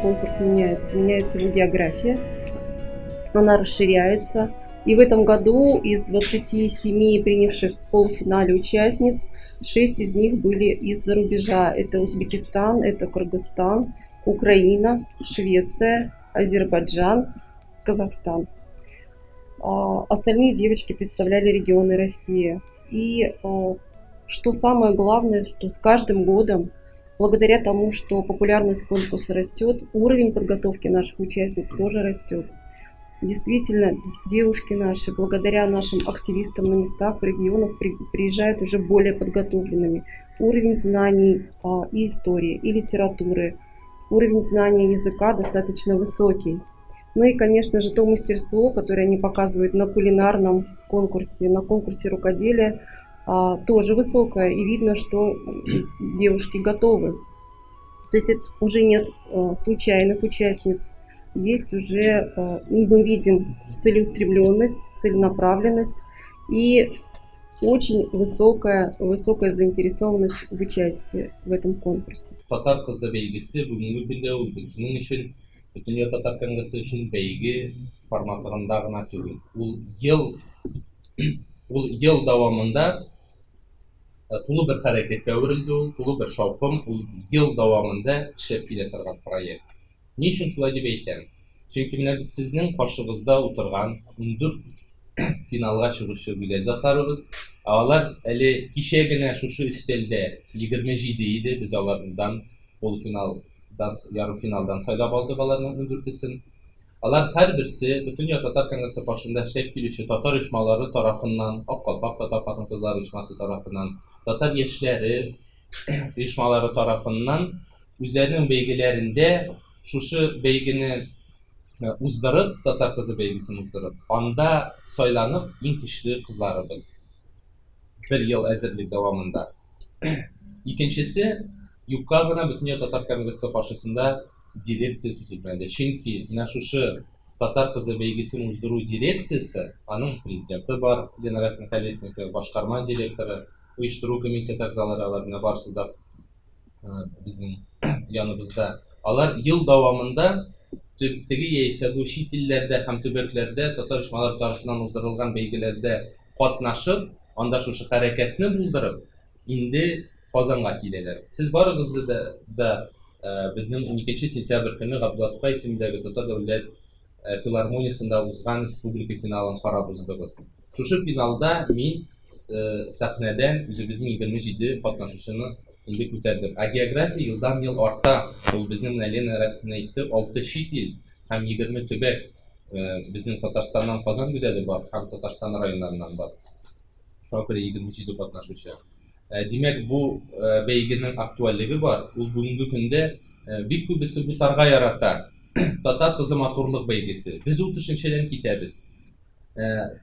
конкурс меняется. Меняется его география, она расширяется. И в этом году из 27 принявших в полуфинале участниц 6 из них были из-за рубежа. Это Узбекистан, это Кыргызстан, Украина, Швеция, Азербайджан, Казахстан. Остальные девочки представляли регионы России. И что самое главное, что с каждым годом, благодаря тому, что популярность конкурса растет, уровень подготовки наших участниц тоже растет. Действительно, девушки наши, благодаря нашим активистам на местах, в регионах, приезжают уже более подготовленными. Уровень знаний и истории, и литературы, уровень знания языка достаточно высокий. Ну и, конечно же, то мастерство, которое они показывают на кулинарном конкурсе, на конкурсе рукоделия, тоже высокое. И видно, что девушки готовы. То есть это уже нет случайных участниц. Есть уже, мы видим целеустремленность, целенаправленность и очень высокая заинтересованность в участии в этом конкурсе. Tatar kızı beygisi bugünkü günde ol bizning için Dünya Tatar Kongresi için beygi formatlarında gına tügül. Ul yıl davamında tulu bir hareketke öğrildi, tulu bir şovqum, ul yıl davamında işlep kile turgan proyekt. Niçin şulay dep eytem? Çünkü mine biz sizning qarşıgızda oturgan 14 finalga çıkışı güzel zatlarыбыз. Алар әле кичә генә шушы истелдә 27 иде, без алардан полуфиналдан, ярымфиналдан сайлап алдык аларның 14-сен. Алар һәрберсе Бөтен Татар Конгрессы башында эшләп килүче татар оешмалары тарафыннан, Ак Калпак татар хатын-кызлар оешмасы тарафыннан, татар яшьләре оешмалары тарафыннан үзләренең бәйгеләрендә шушы бәйгене уздырып, татар кызы бәйгесен уздырып, анда сайланып иң көчле кызларыбыз. Bir yıl әзерлек davamında. İkincisi, юкка гына Бөтен Татар Конгрессы каршысында дирекция төзелгәндә. Чөнки менә шушы татар кызы бәйгесен уздыру дирекциясе, аның президенты бар, Ленара Колесникова, башкарма директоры, оештыру комитеты әгъзалары, алар менә барысы да безнең яныбызда. Алар ел дәвамында теге яисә бу чит илләрдә һәм төбәкләрдә татар оешмалары тарафыннан уздырылган бәйгеләрдә катнашып, анда шушы хәрәкәтне булдырып, инде Казанга киләләр. Сез барыгызды да безнең 12 сентябрь көне Габдулла Тукай исемендәге Татар дәүләт филармониясында узган республика финалын карап уздыгыз. Шушы финалда мин сәхнәдән үзебезнең 27 катнашучыны инде күтәрдем. География елдан-ел арта. Ул безнең Налена рәхмәт әйтте, 6 чит ил һәм 20 төбәк безнең Татарстаннан Казан гүзәле бар һәм Татарстан районнарыннан бар. Шуңа күрә 27 катнашучы. Димәк, бу бәйгенең актуальлеге бар. Ул бүгенге көндә бик күбесе бу тарга ярата. Татар кызы матурлык бәйгесе. Без ул төшенчәдән китәбез.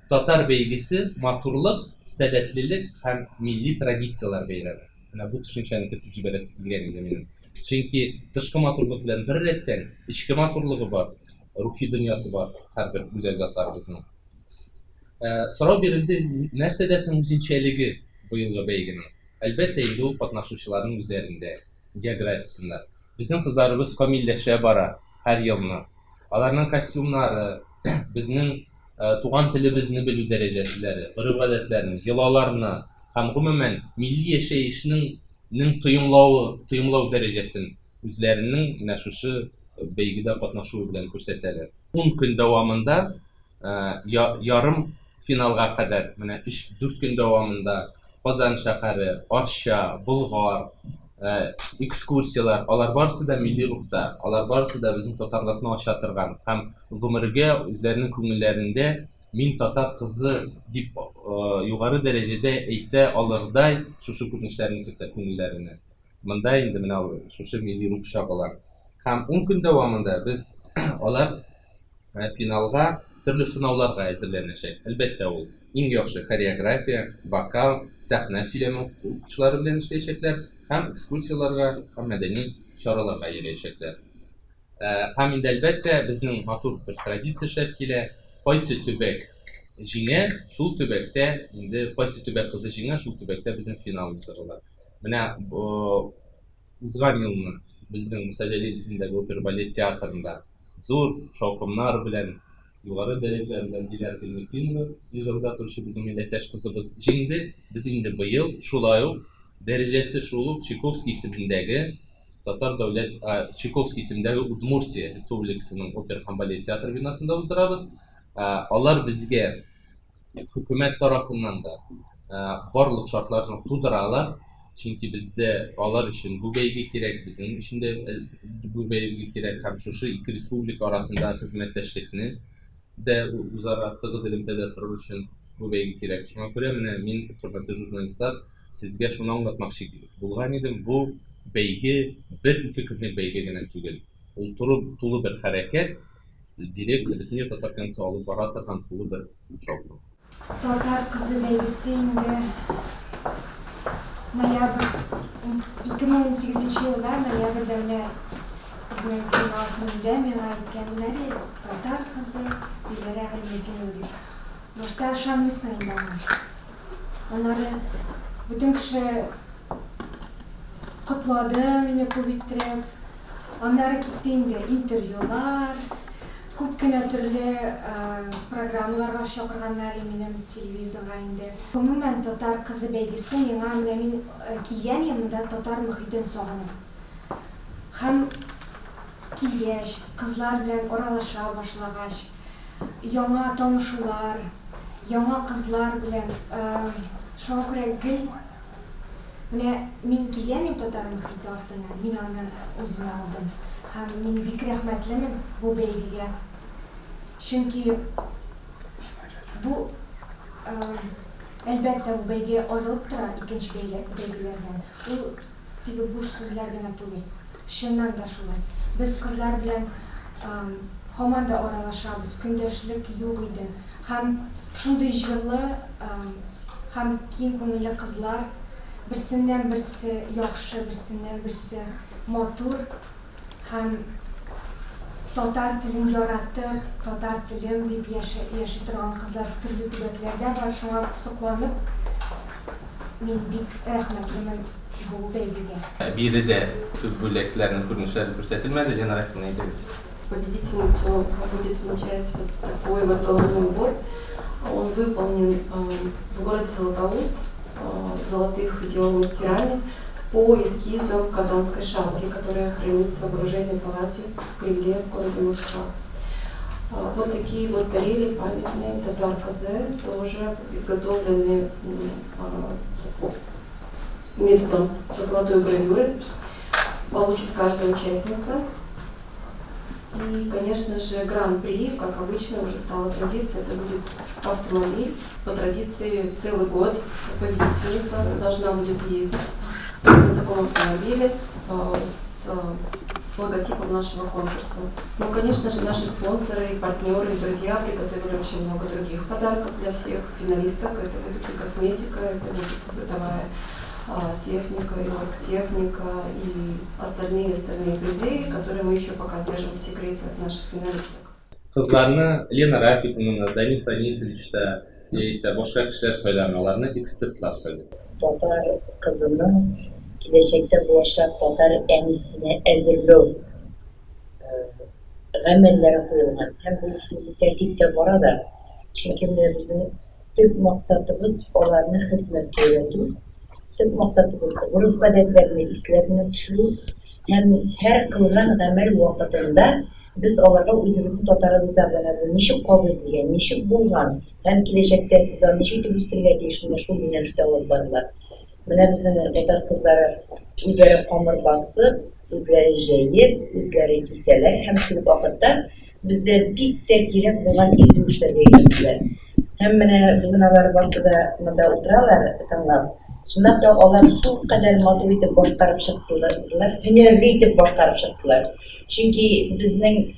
Татар бәйгесе матурлык, сәләтлелек һәм милли традициялар бәйрәме. Менә бу төшенчәне кертеп җибәрәсе килгән инде минем. Чөнки тышкы матурлык белән бер рәттән ичке матурлыгы бар, рухи дөньясы бар һәрбер гүзәл затларыбызның. Сорау бирелде, нәрсәдә соң үзенчәлеге быелгы бәйгенең? Әлбәттә, инде ул катнашучыларның үзләрендә, географиясында. Безнең кызларыбыз камилләшә бара һәр елны. Аларның костюмнары, безнең туган телебезне белү дәрәҗәселәре, гореф-гадәтләрне, йолаларны һәм гомумән милли яшәешнең тоемлау дәрәҗәсен үзләренең менә шушы бәйгедә катнашуы белән күрсәтәләр. 10 көн дәвамында ярым финалга кадәр, менә 3-4 көн дәвамында Казан шәһәре, Арча, Болгар, экскурсиялар, алар барысы да милли рухта, алар барысы да безнең татарлыкны ача торган һәм гомергә үзләренең күңелләрендә мин татар кызы дип югары дәрәҗәдә әйтә алырдай шушы күренешләрне көтә күңелләренә. Монда инде менә шушы милли рух чагыла. Һәм 10 көн дәвамында без алар финалга төрле сынауларга әзерләнәчәк. Әлбәттә, ул иң яхшы хореография, вокал, сәхнә сөйләме укытучылары белән эшләячәкләр һәм экскурсияларга һәм мәдәни чараларга йөрәячәкләр. Һәм инде әлбәттә безнең матур бер традиция эшләп килә. Кайсы төбәк җиңә, шул төбәктә инде кайсы төбәк кызы җиңә, шул төбәктә безнең финал уздырыла. Менә узган елның bizning Musa Jalil ismidagi opera balet teatrında zor şovqumlar bilen yuqori darajalar bilan Dilar Kelmetinova ijroda turuvchi bizning millatdosh qizimiz jingdi. Biz endi bu yil shulay darajasi shulu Chaikovsky ismidagi Tatar davlat Chaikovsky ismidagi Udmurtiya Respublikasining opera ham balet teatri binosida o'tiramiz. Ular bizga hukumat tarafidan da barliq shartlarni tudiralar. Çünkü bizde ular için bu belge gerek, bizim için de bu belge gerek. Hem şu iki respublika arasında hizmetleştikini de uzarattığı elimde turur için bu belge gerek. Şuna göre men hürmetli jurnalistler sizge şunu anlatmak istiyorum. Bulgan edim bu belge bir iki günlük belge gene tügel. Ulturup tulu bir hareket direkt bütün Tatarkan'sı alıp baratırken tulu bir şovqum. Tatar kızı belgesi indi noyabr 2018 yılda noyabrda mine bizning final kunida men aytganimdek Tatar kızı Dilara Kelmetinova deb. Boshda ishonmaysan endi. Onları bütün kişi kutladı, meni ko'paytirib. Onları ketdiğinde intervyular, ko'pgina turli programmalarga chaqirganlar mening televizorga endi. Umuman Tatar qizi belgisi yana men kelgan yamda Tatar muhitini sog'inib. Ham kelgach, qizlar bilan oralasha boshlagach, yana tanishuvlar, yana qizlar bilan shunga gil men kelganim Tatar muhiti ortidan men uni o'zimga oldim. Ham men bek rahmatliman bu belgiga. Chunki bu albatta bu belgi olib turadi ikkinchi belgilardan. U tegi bo'sh so'zlargina tug'il. Shundan da shulay. Biz qizlar bilan hamanda oralashamiz, kundashlik yo'q edi. Ham shunday yilli, ham keng ko'ngilli qizlar birsinden birisi yaxshi, birsinden birisi motor, ham Tatar tilini yaratib, Tatar tilim deb yashab turgan qizlar turli tubatlarda va shunga qiziqlanib men bek rahmatliman bu belgiga. Biri de böleklerin kuruluşları көрсетілмеді, Лена Рахимовна, не делись? Победительницу будет венчать вот такой вот головной убор. Он выполнен в городе Златоуст золотых видеомастерами по эскизам Казанской шапки, которая хранится в оружейной палате в Кремле в городе Москва. Вот такие вот тарели памятные Татар Казе, тоже изготовлены методом со золотой гравюры. Получит каждая участница. И, конечно же, гран-при, как обычно, уже стала традиция, это будет автомобиль. По традиции целый год победительница должна будет ездить на таком автомобиле с логотипом нашего конкурса. Ну, конечно же, наши спонсоры, партнеры и друзья приготовили очень много других подарков для всех финалисток. Это будет и косметика, это будет бытовая техника, и оргтехника и остальные призы, которые мы еще пока держим в секрете от наших финалисток. Kızlarını Lena Rafimovna, Danis Anisovich'te ise başka kişiler söylemiyorlarını ekspertler söylüyor. Tatar kızının gelecekte bulaşak Tatar enisine ezirliği amellere koyulgan. Hem bu işin tertipte var da. Çünkü bizim tüm maksadımız onların hizmet öğretmek. Tüm maksadımız urf adetlerini, islerini düşürü. Hem her kılgan amel vaktinde biz onlara özümüzün Tatarımızdan beraber nişik kabul edilgen, nişik bulgan, hem gelecekte sizden nişik tübüstürüyle değişimde şu dinlenişte olup varlar. Buna bizim Tatar kızları üzeri pamur bası, üzeri jeyip, üzeri giyseler, hem şu vakitte bizde bir de gerek bulan izleyişlerge gittiler. Hem binalar varsa da oturarlar tanlar. Şundan da onlar şu kadar motor edip boşkarıp çıktılar, hünerli edip boşkarıp çıktılar. Çünkü bizning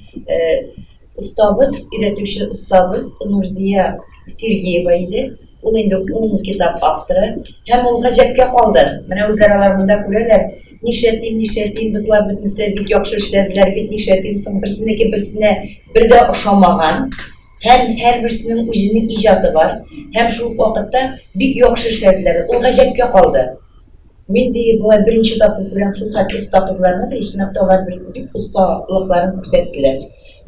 ustabız, üretuvchi ustabız Nurziya Sergeyeva idi. U endi onun kitap avtori. Hem u g'ajabga qoldi. Mana o'zlari alamda ko'ralar. Nishatim bitlar bitmasa bit yaxshi ishladilar, bit nishatim birisine birda o'xshamagan. Hem her birisinin o'zining ijodi var. Hem şu vaqtda bit yaxshi ishladilar. U g'ajabga qoldi. Мен де болай birinci etapı bilen şu hafta usta kızlarına da işinapta onlar bir ustalıklarını gösterdiler.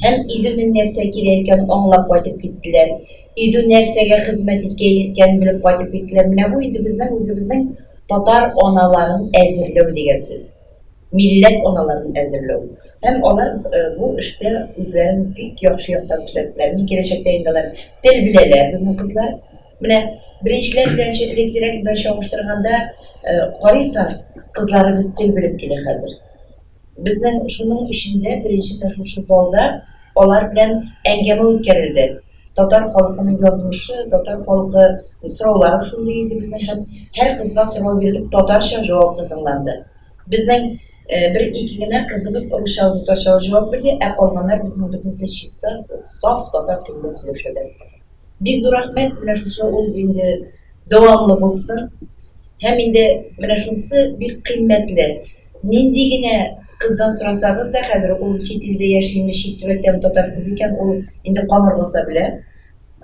Hem izinin nerse kireyken anlap baytıp gittiler. İzin nersege hizmet etken bilip baytıp gittiler. Mine bu indi bizden özümüzden Tatar onaların ezirliği diye söz. Millet onaların ezirliği. Hem onlar bu işte üzerine pek yaxşı yaptılar gösterdiler. Bir gelecekte indiler. Dil bileler bizim kızlar. Mine birinçiler bilen çekirdekleri ben şamıştırganda qaraysan qızlarımız dil bilib kelir hazır. Bizning şunun içinde birinci şu zalda onlar bilen engeme ötkerildi. Tatar halkının yazmışı, Tatar halkı soruları şundaydı. Bizning hem her kızga soru verilip Tatarca cevap tınlandı. Bizning bir ikigine kızımız Rusça Tatarca cevap verdi. Qalganlar bizning bütün seçişte saf Tatar tilinde söylüşedi. Big zor rahmet bile şu ol indi devamlı bulsun. Hem indi bile şunsı bir kıymetli. Nindigine kızdan sorasanız da hazır ol şekilde yaşaymış, şekilde Tatar kız iken ol indi kamarlasa bile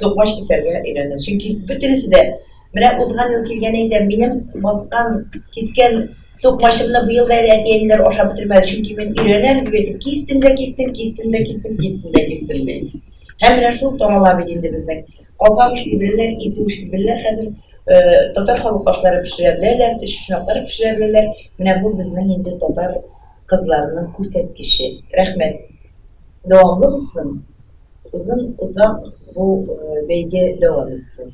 dokmaş keserge inanır. Çünkü bütünüsü de bile uzman yıl kelgeneydi benim baskan kesken dokmaşımla bu yılda eteğinler oşa bitirmedi. Çünkü ben İran'dan güvetim kestim. Hem bile şu tonalar bilindi bizden. Kalkan müştebiler, izi müştebiler hazır Tatar halk başları pişirebilirler, şunakları pişirebilirler. Mine bu bizden indi Tatar kızlarının küsetkişi. Rahmet. Devamlı mısın? Uzun uzak bu belge devam etsin.